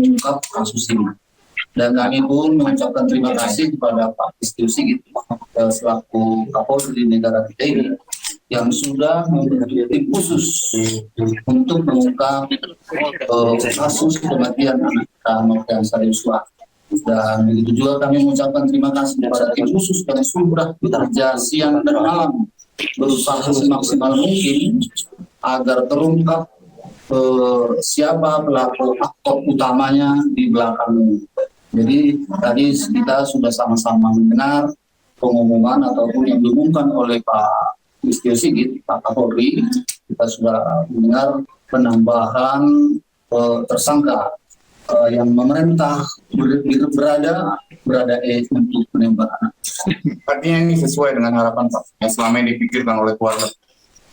mengungkap kasus ini. Dan kami pun mengucapkan terima kasih kepada Pak Listio Sigit selaku Kapolri di negara kita ini yang sudah membentuk tim khusus untuk mengungkap kasus kematian anak kita Nofrian Yosua. Dan begitu juga kami mengucapkan terima kasih kepada tim khusus yang sudah bekerja siang dan malam berusaha semaksimal mungkin agar terungkap siapa pelaku aktor utamanya di belakang ini. Jadi tadi kita sudah sama-sama mendengar pengumuman ataupun yang diumumkan oleh Pak Listio Sigit, Pak Kapolri. Kita sudah mendengar penambahan tersangka yang memerintah berada untuk penembakan. Artinya ini sesuai dengan harapan Pak yang selama ini dipikirkan oleh keluarga.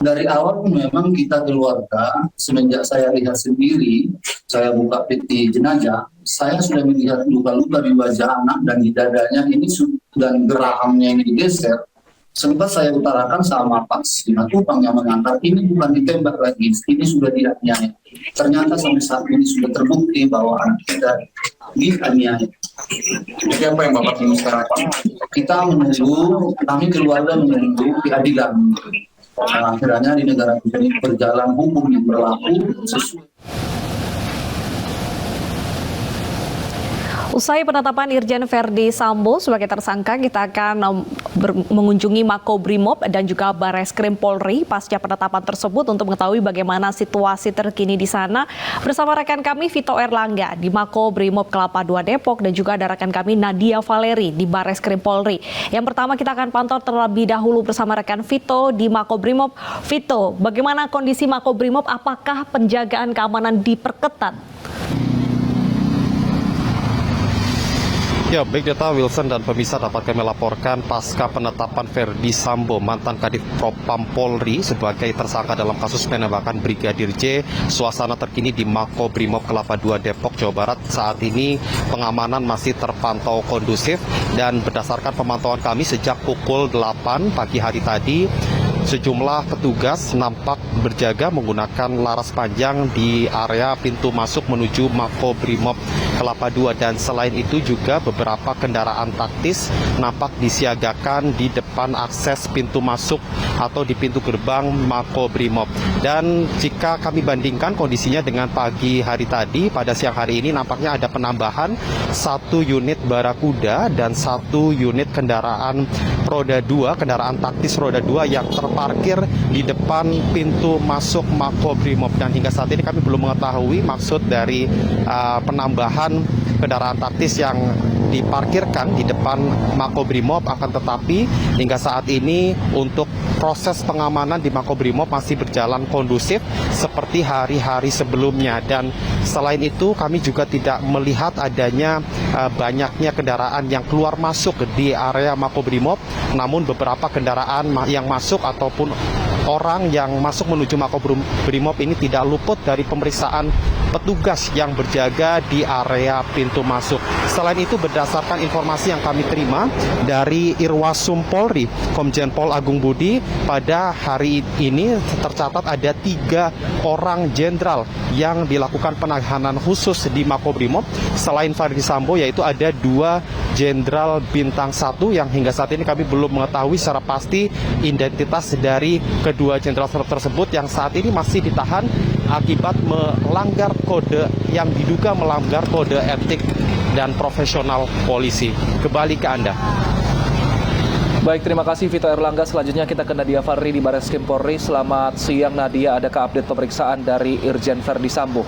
Dari awal memang kita keluarga, semenjak saya lihat sendiri, saya buka peti jenazah, saya sudah melihat luka-luka di wajah anak dan di dadanya ini dan gerahamnya ini digeser. Sempat saya utarakan sama Pak Simatupang yang mengantar, ini bukan ditembak lagi, ini sudah dianiaya. Ternyata sampai saat ini sudah terbukti bahwa anak kita dianiaya. Jadi apa yang Bapak tunggu sekarang Pak? Kita menunggu, kami keluarga menunggu keadilan. Akhirnya di negara kita ini berjalan hukum yang berlaku sesuai. Usai penetapan Irjen Verdi Sambo sebagai tersangka, kita akan mengunjungi Makobrimob dan juga Bareskrim Polri pasca penetapan tersebut untuk mengetahui bagaimana situasi terkini di sana bersama rekan kami Vito Erlangga di Makobrimob Kelapa II Depok dan juga ada rekan kami Nadia Valeri di Bareskrim Polri. Yang pertama kita akan pantau terlebih dahulu bersama rekan Vito di Makobrimob. Vito, bagaimana kondisi Makobrimob? Apakah penjagaan keamanan diperketat? Ya, baik Data Wilson dan pemirsa dapat kami laporkan pasca penetapan Verdi Sambo, mantan Kadif Propam Polri sebagai tersangka dalam kasus penembakan Brigadir J. Suasana terkini di Makobrimob Kelapa II Depok, Jawa Barat saat ini pengamanan masih terpantau kondusif dan berdasarkan pemantauan kami sejak pukul 8 pagi hari tadi, sejumlah petugas nampak berjaga menggunakan laras panjang di area pintu masuk menuju Makobrimob Kelapa II dan selain itu juga beberapa kendaraan taktis nampak disiagakan di depan akses pintu masuk atau di pintu gerbang Makobrimob. Dan jika kami bandingkan kondisinya dengan pagi hari tadi, pada siang hari ini nampaknya ada penambahan 1 unit barakuda dan 1 unit kendaraan roda 2, kendaraan taktis roda 2 yang terparkir di depan pintu masuk Makobrimob. Dan hingga saat ini kami belum mengetahui maksud dari penambahan kendaraan taktis yang diparkirkan di depan Makobrimob, akan tetapi hingga saat ini untuk proses pengamanan di Makobrimob masih berjalan kondusif seperti hari-hari sebelumnya. Dan selain itu kami juga tidak melihat adanya banyaknya kendaraan yang keluar masuk di area Makobrimob, namun beberapa kendaraan yang masuk ataupun orang yang masuk menuju Makobrimob ini tidak luput dari pemeriksaan petugas yang berjaga di area pintu masuk. Selain itu, berdasarkan informasi yang kami terima dari Irwasum Polri, Komjen Pol Agung Budi, pada hari ini tercatat ada 3 orang jenderal yang dilakukan penahanan khusus di Makobrimob. Selain Verdi Sambo, yaitu ada 2 jenderal bintang 1 yang hingga saat ini kami belum mengetahui secara pasti identitas dari kedua jenderal tersebut yang saat ini masih ditahan akibat melanggar kode yang diduga melanggar kode etik dan profesional polisi. Kembali ke Anda. Baik, terima kasih Vito Erlangga. Selanjutnya kita ke Nadia Valeri di Bareskrim Polri. Selamat siang Nadia, adakah update pemeriksaan dari Irjen Verdi Sambo?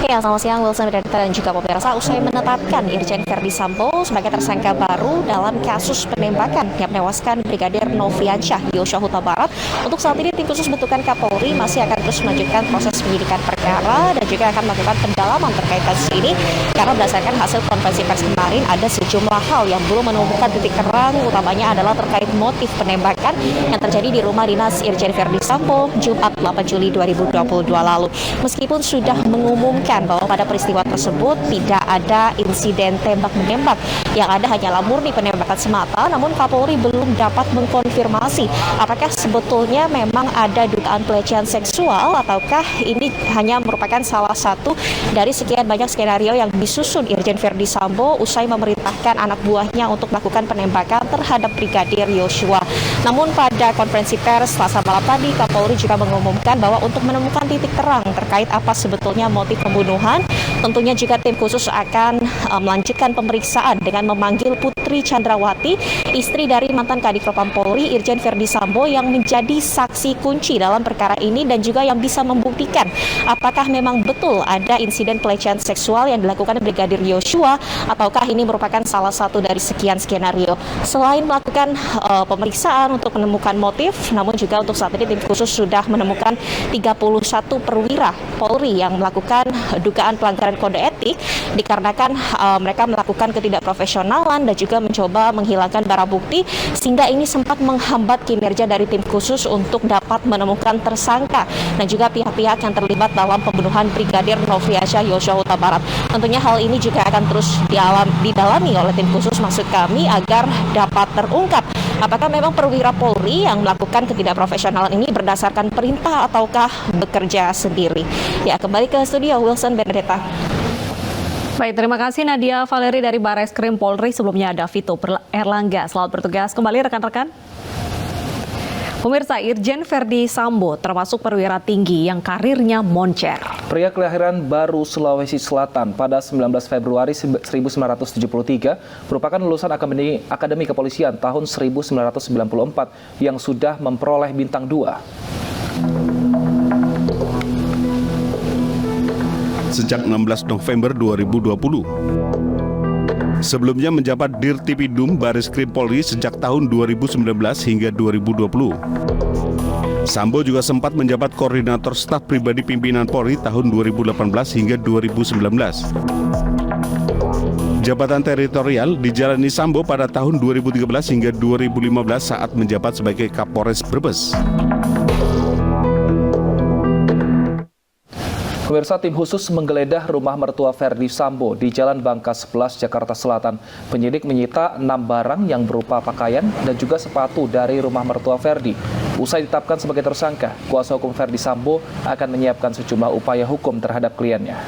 Ya, selamat siang Wilson dan juga pemirsa. Usai menetapkan Irjen Verdi Sambo sebagai tersangka baru dalam kasus penembakan yang menewaskan Brigadir Nofriansyah Yosua Huta Barat, untuk saat ini tim khusus bentukan Kapolri masih akan terus melanjutkan proses penyidikan perkara dan juga akan melakukan pendalaman terkait kasus ini, karena berdasarkan hasil konferensi pers kemarin ada sejumlah hal yang belum menemukan titik terang, utamanya adalah terkait motif penembakan yang terjadi di rumah dinas Irjen Verdi Sambo Jumat 8 Juli 2022 lalu. Meskipun sudah mengumumkan bahwa pada peristiwa tersebut tidak ada insiden tembak-menembak yang ada hanyalah murni penembakan semata, namun Kapolri belum dapat mengkonfirmasi apakah sebetulnya memang ada dugaan pelecehan seksual ataukah ini hanya merupakan salah satu dari sekian banyak skenario yang disusun Irjen Verdi Sambo usai memerintahkan anak buahnya untuk melakukan penembakan terhadap Brigadir Yosua. Namun pada konferensi pers Selasa malam tadi, Kapolri juga mengumumkan bahwa untuk menemukan titik terang terkait apa sebetulnya motif pembunuhan, tentunya juga tim khusus akan melanjutkan pemeriksaan dengan memanggil Putri Chandrawati, istri dari mantan Kadif Propam Polri Irjen Verdi Sambo yang menjadi saksi kunci dalam perkara ini dan juga yang bisa membuktikan apakah memang betul ada insiden pelecehan seksual yang dilakukan Brigadir Yosua ataukah ini merupakan salah satu dari sekian skenario. Selain melakukan pemeriksaan untuk menemukan motif, namun juga untuk saat ini tim khusus sudah menemukan 31 perwira Polri yang melakukan dugaan pelanggaran kode etik dikarenakan mereka melakukan ketidakprofesionalan dan juga mencoba menghilangkan barang bukti sehingga ini sempat menghambat kinerja dari tim khusus untuk dapat menemukan tersangka dan juga pihak-pihak yang terlibat dalam pembunuhan Brigadir Nofriansyah Yosua Huta Barat. Tentunya hal ini juga akan terus didalami oleh tim khusus maksud kami agar dapat terungkap apakah memang perwira Polri yang melakukan ketidakprofesionalan ini berdasarkan perintah ataukah bekerja sendiri. Ya, kembali ke studio Wilson Benedetta. Baik, terima kasih Nadia Valeri dari Bareskrim Polri. Sebelumnya ada Vito Erlangga. Selamat bertugas kembali rekan-rekan. Pemirsa, Irjen Verdi Sambo termasuk perwira tinggi yang karirnya moncer. Pria kelahiran Baru, Sulawesi Selatan pada 19 Februari 1973 merupakan lulusan Akademi Kepolisian tahun 1994 yang sudah memperoleh bintang 2. Sejak 16 November 2020. Sebelumnya menjabat Dirtipidum Bareskrim Polri sejak tahun 2019 hingga 2020. Sambo juga sempat menjabat Koordinator Staf Pribadi Pimpinan Polri tahun 2018 hingga 2019. Jabatan teritorial dijalani Sambo pada tahun 2013 hingga 2015 saat menjabat sebagai Kapolres Brebes. Pemirsa, tim khusus menggeledah rumah mertua Verdi Sambo di Jalan Bangka 11, Jakarta Selatan. Penyidik menyita 6 barang yang berupa pakaian dan juga sepatu dari rumah mertua Verdi. Usai ditetapkan sebagai tersangka, kuasa hukum Verdi Sambo akan menyiapkan sejumlah upaya hukum terhadap kliennya.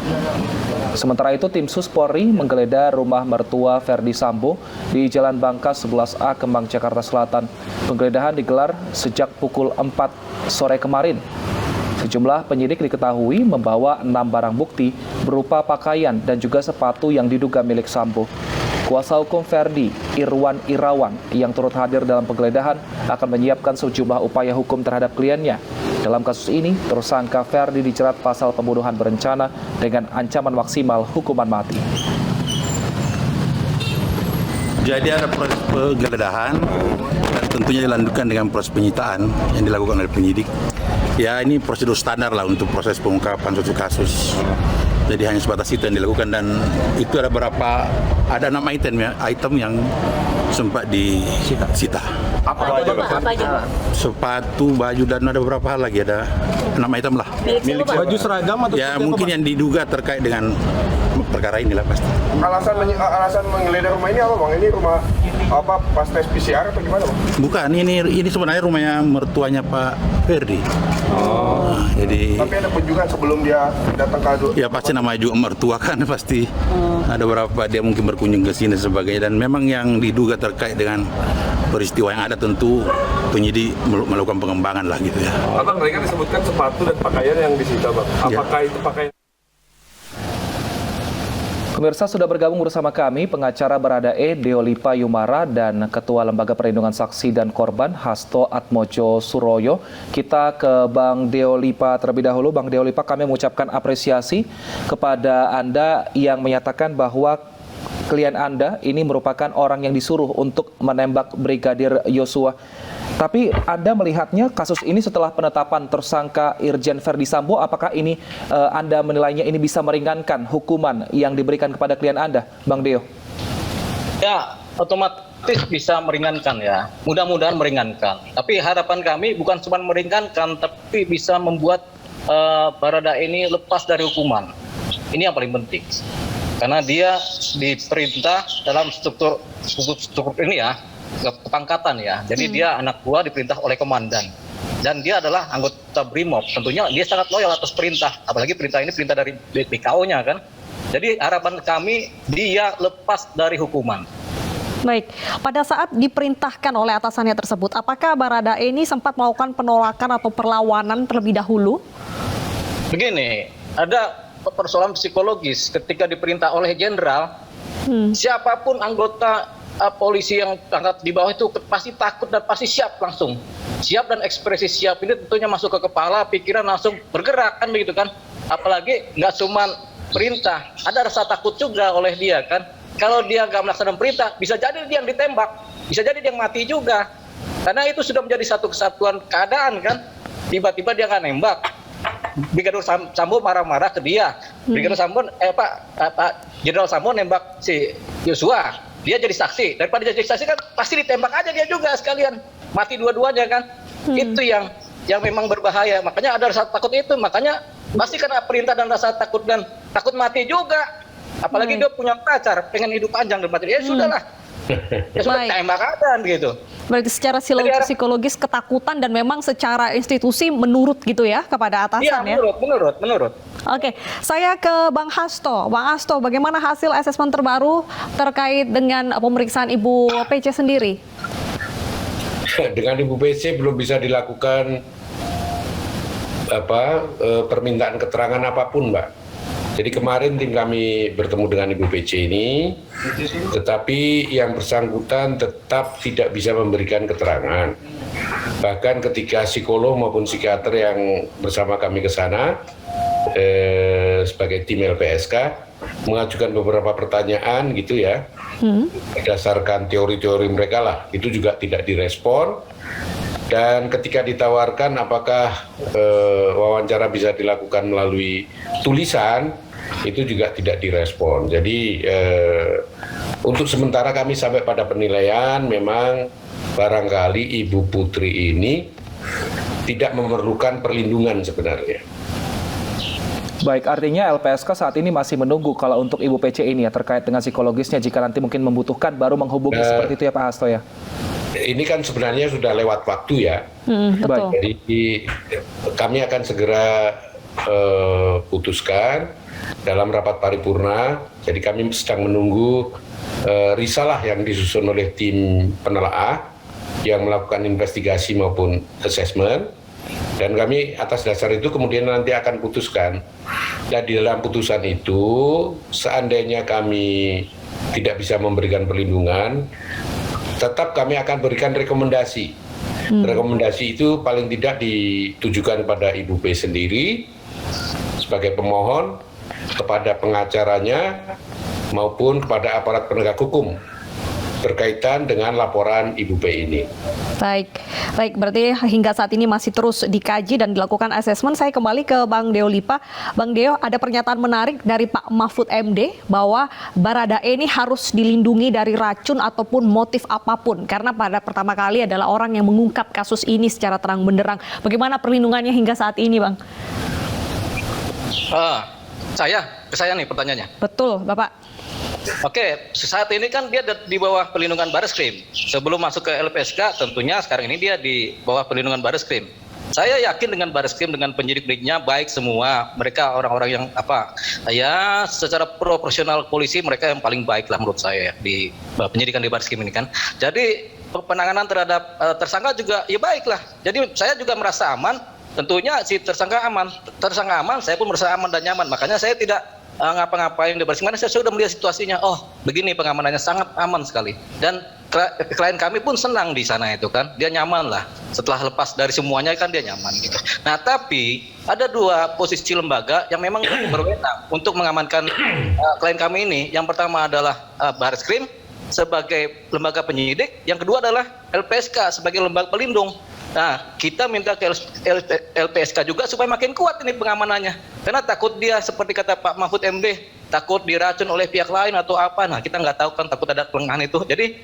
Sementara itu, tim Sus Polri menggeledah rumah mertua Verdi Sambo di Jalan Bangka 11A, Kemang, Jakarta Selatan. Penggeledahan digelar sejak pukul 4 sore kemarin. Sejumlah penyidik diketahui membawa 6 barang bukti berupa pakaian dan juga sepatu yang diduga milik Sambo. Kuasa hukum Verdi, Irwan Irawan, yang turut hadir dalam penggeledahan akan menyiapkan sejumlah upaya hukum terhadap kliennya. Dalam kasus ini, tersangka Verdi dijerat pasal pembunuhan berencana dengan ancaman maksimal hukuman mati. Jadi ada proses penggeledahan dan tentunya dilanjutkan dengan proses penyitaan yang dilakukan oleh penyidik. Ya, ini prosedur standar lah untuk proses pengungkapan suatu kasus. Jadi hanya sebatas itu yang dilakukan dan itu ada ada 6 item yang sempat disita. Apa aja? Sepatu, baju dan ada beberapa hal lagi, ada 6 item lah. Milik baju seragam atau ya mungkin yang diduga terkait dengan perkara inilah pasti. Alasan menggeledah rumah ini apa, Bang? Ini rumah apa, pas tes PCR atau gimana, Bang? Bukan, ini sebenarnya rumahnya mertuanya Pak Verdi. Nah, jadi tapi ada kunjungan sebelum dia datang ke ya pasti namanya juga mertua kan pasti. Ada beberapa dia mungkin berkunjung ke sini dan sebagainya dan memang yang diduga terkait dengan peristiwa yang ada tentu penyidik melakukan pengembangan lah gitu ya. Abang, tadi kan disebutkan sepatu dan pakaian yang disita, Bang. Apakah itu pakaian? Pemirsa, sudah bergabung bersama kami pengacara Baradae Deolipa Yumara dan Ketua Lembaga Perlindungan Saksi dan Korban Hasto Atmojo Suroyo. Kita ke Bang Deolipa terlebih dahulu. Bang Deolipa, kami mengucapkan apresiasi kepada Anda yang menyatakan bahwa klien Anda ini merupakan orang yang disuruh untuk menembak Brigadir Yosua. Tapi Anda melihatnya kasus ini setelah penetapan tersangka Irjen Verdi Sambo, apakah ini Anda menilainya ini bisa meringankan hukuman yang diberikan kepada klien Anda, Bang Deo? Ya, otomatis bisa meringankan ya. Mudah-mudahan meringankan. Tapi harapan kami bukan cuma meringankan, tapi bisa membuat Barada ini lepas dari hukuman. Ini yang paling penting. karena dia diperintah dalam struktur ini ya, kepangkatan ya. Jadi dia anak buah diperintah oleh komandan. Dan dia adalah anggota BRIMOB. Tentunya dia sangat loyal atas perintah. Apalagi perintah ini perintah dari BKO-nya kan. Jadi harapan kami dia lepas dari hukuman. Baik, pada saat diperintahkan oleh atasannya tersebut, apakah Baradae ini sempat melakukan penolakan atau perlawanan terlebih dahulu? Begini, ada persoalan psikologis ketika diperintah oleh jenderal, siapapun anggota polisi yang angkat di bawah itu pasti takut dan pasti siap langsung. Siap dan ekspresi siap ini tentunya masuk ke kepala, pikiran langsung bergerak kan begitu kan. Apalagi nggak cuma perintah, ada rasa takut juga oleh dia kan. Kalau dia nggak melaksanakan perintah, bisa jadi dia yang ditembak, bisa jadi dia yang mati juga. Karena itu sudah menjadi satu kesatuan keadaan kan. Tiba-tiba dia nggak nembak. Brigadir Sambo marah-marah ke dia. Brigadir Sambo, Jenderal Sambo nembak si Yosua. Dia jadi saksi. Daripada jadi saksi kan pasti ditembak aja dia juga sekalian. Mati dua-duanya kan. Itu yang memang berbahaya. Makanya ada rasa takut itu. Makanya pasti karena perintah dan rasa takut dan takut mati juga. Apalagi dia punya pacar, pengen hidup panjang dan mati. Ya sudahlah. Ya sudah tembak aja gitu. Berarti secara psikologis ketakutan dan memang secara institusi menurut gitu ya kepada atasan ya? Iya, menurut. Oke, saya ke Bang Hasto. Bang Hasto, bagaimana hasil asesmen terbaru terkait dengan pemeriksaan Ibu PC sendiri? Dengan Ibu PC belum bisa dilakukan permintaan keterangan apapun, Mbak. Jadi kemarin tim kami bertemu dengan Ibu PC ini, tetapi yang bersangkutan tetap tidak bisa memberikan keterangan. Bahkan ketika psikolog maupun psikiater yang bersama kami ke sana, sebagai tim LPSK, mengajukan beberapa pertanyaan gitu ya, berdasarkan teori-teori mereka lah, itu juga tidak direspon. Dan ketika ditawarkan apakah wawancara bisa dilakukan melalui tulisan, itu juga tidak direspon. Jadi untuk sementara kami sampai pada penilaian memang barangkali Ibu Putri ini tidak memerlukan perlindungan sebenarnya. Baik, artinya LPSK saat ini masih menunggu kalau untuk Ibu PC ini ya terkait dengan psikologisnya, jika nanti mungkin membutuhkan baru menghubungi seperti itu ya Pak Hasto ya? Ini kan sebenarnya sudah lewat waktu ya. Betul. Jadi kami akan segera putuskan dalam rapat paripurna. Jadi kami sedang menunggu risalah yang disusun oleh tim penelaah yang melakukan investigasi maupun assessment. Dan kami atas dasar itu kemudian nanti akan putuskan. Dan di dalam putusan itu, seandainya kami tidak bisa memberikan perlindungan, tetap kami akan berikan rekomendasi. Rekomendasi itu paling tidak ditujukan pada Ibu P sendiri sebagai pemohon, kepada pengacaranya maupun kepada aparat penegak hukum berkaitan dengan laporan Ibu P ini. Baik, berarti hingga saat ini masih terus dikaji dan dilakukan asesmen. Saya kembali ke Bang Deo Lipa. Bang Deo, ada pernyataan menarik dari Pak Mahfud MD bahwa Baradae ini harus dilindungi dari racun ataupun motif apapun, karena pada pertama kali adalah orang yang mengungkap kasus ini secara terang benderang. Bagaimana perlindungannya hingga saat ini, Bang? Saya nih pertanyaannya. Betul, Bapak. Oke, saat ini kan dia di bawah perlindungan Bareskrim. Sebelum masuk ke LPSK, tentunya sekarang ini dia di bawah perlindungan Bareskrim. Saya yakin dengan Bareskrim, dengan penyidik-penyidiknya baik semua. Mereka orang-orang yang secara proporsional polisi mereka yang paling baik lah menurut saya di penyidikan di Bareskrim ini kan. Jadi penanganan terhadap tersangka juga ya baik lah. Jadi saya juga merasa aman. Tentunya si tersangka aman, saya pun merasa aman dan nyaman. Makanya saya tidak ngapa-ngapain di Bareskrim, karena saya sudah melihat situasinya. Oh, begini pengamanannya sangat aman sekali. Dan klien kami pun senang di sana itu kan, dia nyaman lah. Setelah lepas dari semuanya kan dia nyaman gitu. Nah, tapi ada dua posisi lembaga yang memang berwenang untuk mengamankan klien kami ini. Yang pertama adalah Bareskrim sebagai lembaga penyidik, yang kedua adalah LPSK sebagai lembaga pelindung. Nah, kita minta ke LPSK juga supaya makin kuat ini pengamanannya. Karena takut dia, seperti kata Pak Mahfud MD, takut diracun oleh pihak lain atau apa. Nah, kita nggak tahu kan, takut ada kelengahan itu. Jadi,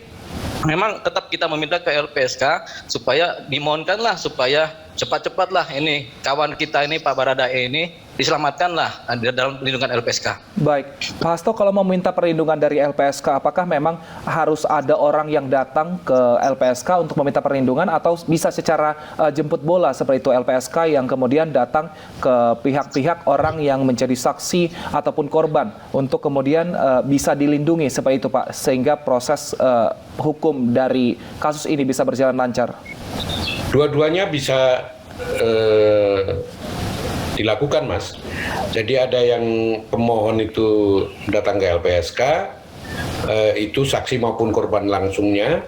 memang tetap kita meminta ke LPSK supaya dimohonkanlah, supaya cepat-cepatlah ini kawan kita ini, Pak Baradae ini, diselamatkanlah dalam lindungan LPSK. Baik, Pak Hasto, kalau meminta perlindungan dari LPSK, apakah memang harus ada orang yang datang ke LPSK untuk meminta perlindungan atau bisa secara jemput bola seperti itu LPSK yang kemudian datang ke pihak-pihak orang yang menjadi saksi ataupun korban untuk kemudian bisa dilindungi seperti itu Pak, sehingga proses hukum dari kasus ini bisa berjalan lancar? Dua-duanya bisa dilakukan, Mas. Jadi ada yang pemohon itu datang ke LPSK, itu saksi maupun korban langsungnya,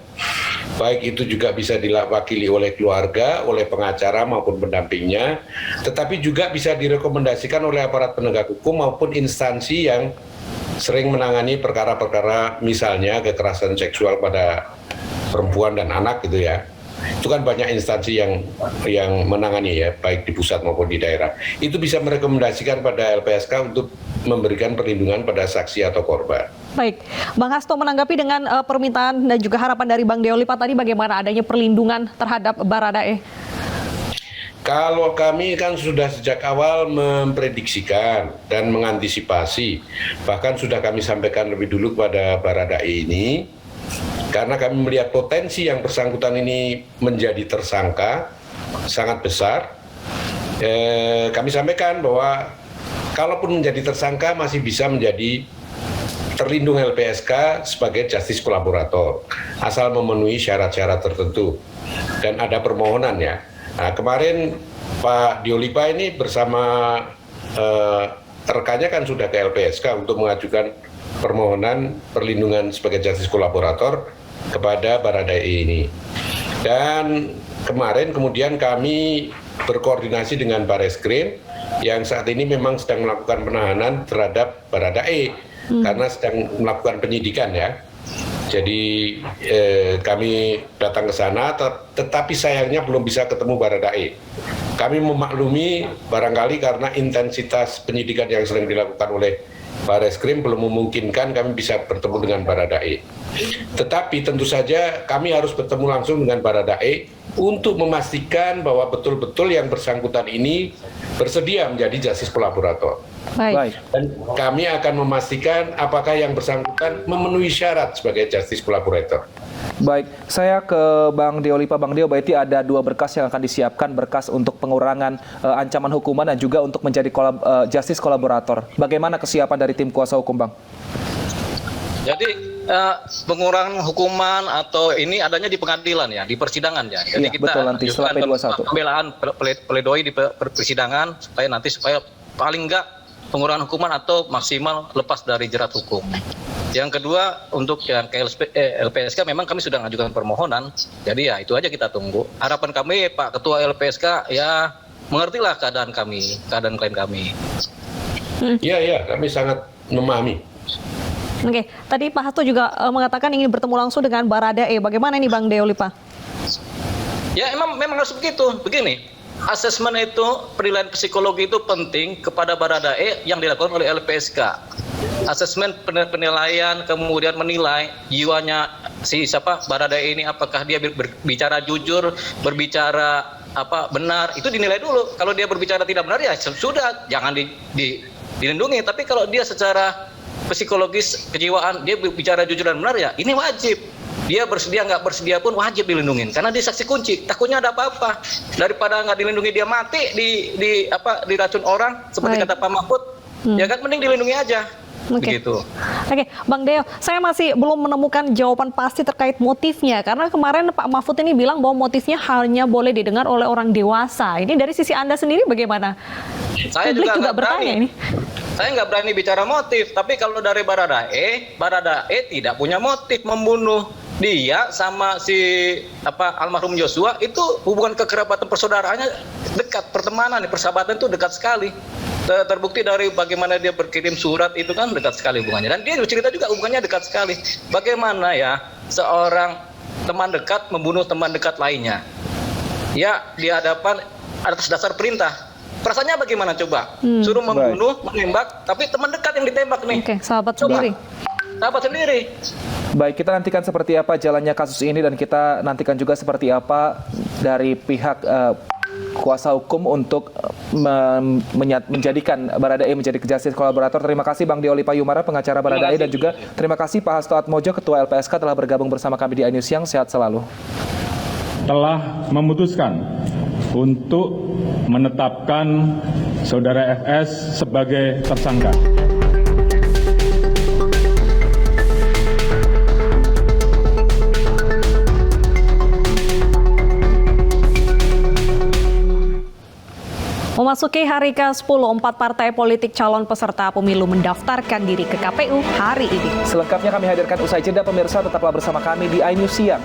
baik itu juga bisa diwakili oleh keluarga, oleh pengacara maupun pendampingnya, tetapi juga bisa direkomendasikan oleh aparat penegak hukum maupun instansi yang sering menangani perkara-perkara misalnya kekerasan seksual pada perempuan dan anak gitu ya. Itu kan banyak instansi yang menangani ya, baik di pusat maupun di daerah. Itu bisa merekomendasikan pada LPSK untuk memberikan perlindungan pada saksi atau korban. Baik, Bang Hasto menanggapi dengan permintaan dan juga harapan dari Bang Deolipa tadi bagaimana adanya perlindungan terhadap Baradae? Kalau kami kan sudah sejak awal memprediksikan dan mengantisipasi, bahkan sudah kami sampaikan lebih dulu kepada Baradae ini, karena kami melihat potensi yang bersangkutan ini menjadi tersangka sangat besar. Kami sampaikan bahwa kalaupun menjadi tersangka masih bisa menjadi terlindung LPSK sebagai justice kolaborator asal memenuhi syarat-syarat tertentu dan ada permohonan ya. Nah, kemarin Pak Deolipa ini bersama rekannya kan sudah ke LPSK untuk mengajukan permohonan perlindungan sebagai justice kolaborator kepada Baradae ini. Dan kemarin kemudian kami berkoordinasi dengan Bareskrim yang saat ini memang sedang melakukan penahanan terhadap Baradae karena sedang melakukan penyidikan ya. Jadi kami datang ke sana, tetapi sayangnya belum bisa ketemu Baradae. Kami memaklumi barangkali karena intensitas penyidikan yang sering dilakukan oleh Bareskrim belum memungkinkan kami bisa bertemu dengan Baradae. Tetapi tentu saja kami harus bertemu langsung dengan Baradae untuk memastikan bahwa betul-betul yang bersangkutan ini bersedia menjadi justice kolaborator. Baik. Dan kami akan memastikan apakah yang bersangkutan memenuhi syarat sebagai justice kolaborator. Baik, saya ke Bang Deolipa. Bang Deo, berarti ada 2 berkas yang akan disiapkan, berkas untuk pengurangan ancaman hukuman dan juga untuk menjadi justice kolaborator. Bagaimana kesiapan dari tim kuasa hukum, Bang? Jadi pengurangan hukuman atau ini adanya di pengadilan ya, di persidangan ya. Jadi Iya, kita betul, nanti setelah P21. Pembelaan pledoi di persidangan supaya paling enggak pengurangan hukuman atau maksimal lepas dari jerat hukum. Yang kedua, untuk yang LPSK memang kami sudah mengajukan permohonan, jadi ya itu aja kita tunggu. Harapan kami Pak Ketua LPSK ya mengertilah keadaan klien kami. Iya, kami sangat memahami. Oke, tadi Pak Hasto juga mengatakan ingin bertemu langsung dengan Baradae. Bagaimana ini Bang Deolipa? Ya memang harus begitu. Begini, asesmen itu, penilaian psikologi itu penting kepada Baradae yang dilakukan oleh LPSK. Asesmen penilaian kemudian menilai jiwanya si Baradae ini, apakah dia berbicara jujur, berbicara benar, itu dinilai dulu. Kalau dia berbicara tidak benar ya sudah jangan dilindungi. Tapi kalau dia secara psikologis kejiwaan dia berbicara jujur dan benar ya ini wajib. Dia bersedia nggak bersedia pun wajib dilindungi karena dia saksi kunci. Takutnya ada apa-apa, daripada nggak dilindungi dia mati diracun orang seperti kata Pak Mahfud. Ya kan mending dilindungi aja. Begitu. Oke, Bang Deo, saya masih belum menemukan jawaban pasti terkait motifnya karena kemarin Pak Mahfud ini bilang bahwa motifnya hanya boleh didengar oleh orang dewasa. Ini dari sisi Anda sendiri bagaimana? Saya Publik juga bertanya berani. ini. Saya nggak berani bicara motif, tapi kalau dari Baradae tidak punya motif membunuh. Dia sama si almarhum Joshua itu hubungan kekerabatan persaudaraannya dekat, pertemanan, persahabatan itu dekat sekali. Terbukti dari bagaimana dia berkirim surat itu kan dekat sekali hubungannya. Dan dia cerita juga hubungannya dekat sekali. Bagaimana ya seorang teman dekat membunuh teman dekat lainnya? Ya di hadapan atas dasar perintah. Perasaannya bagaimana coba? Suruh membunuh, menembak, tapi teman dekat yang ditembak nih. Oke, sahabat sendiri. Sahabat sendiri. Baik, kita nantikan seperti apa jalannya kasus ini dan kita nantikan juga seperti apa dari pihak kuasa hukum untuk menjadikan Baradae menjadi justice kolaborator. Terima kasih Bang Deoli Payumara, pengacara Baradae, dan juga terima kasih Pak Hasto Atmojo, Ketua LPSK, telah bergabung bersama kami di iNews Siang. Sehat selalu. Telah memutuskan untuk menetapkan Saudara FS sebagai tersangka. Memasuki hari ke-10, 4 partai politik calon peserta pemilu mendaftarkan diri ke KPU hari ini. Selengkapnya kami hadirkan usai jeda, pemirsa, tetaplah bersama kami di iNews Siang.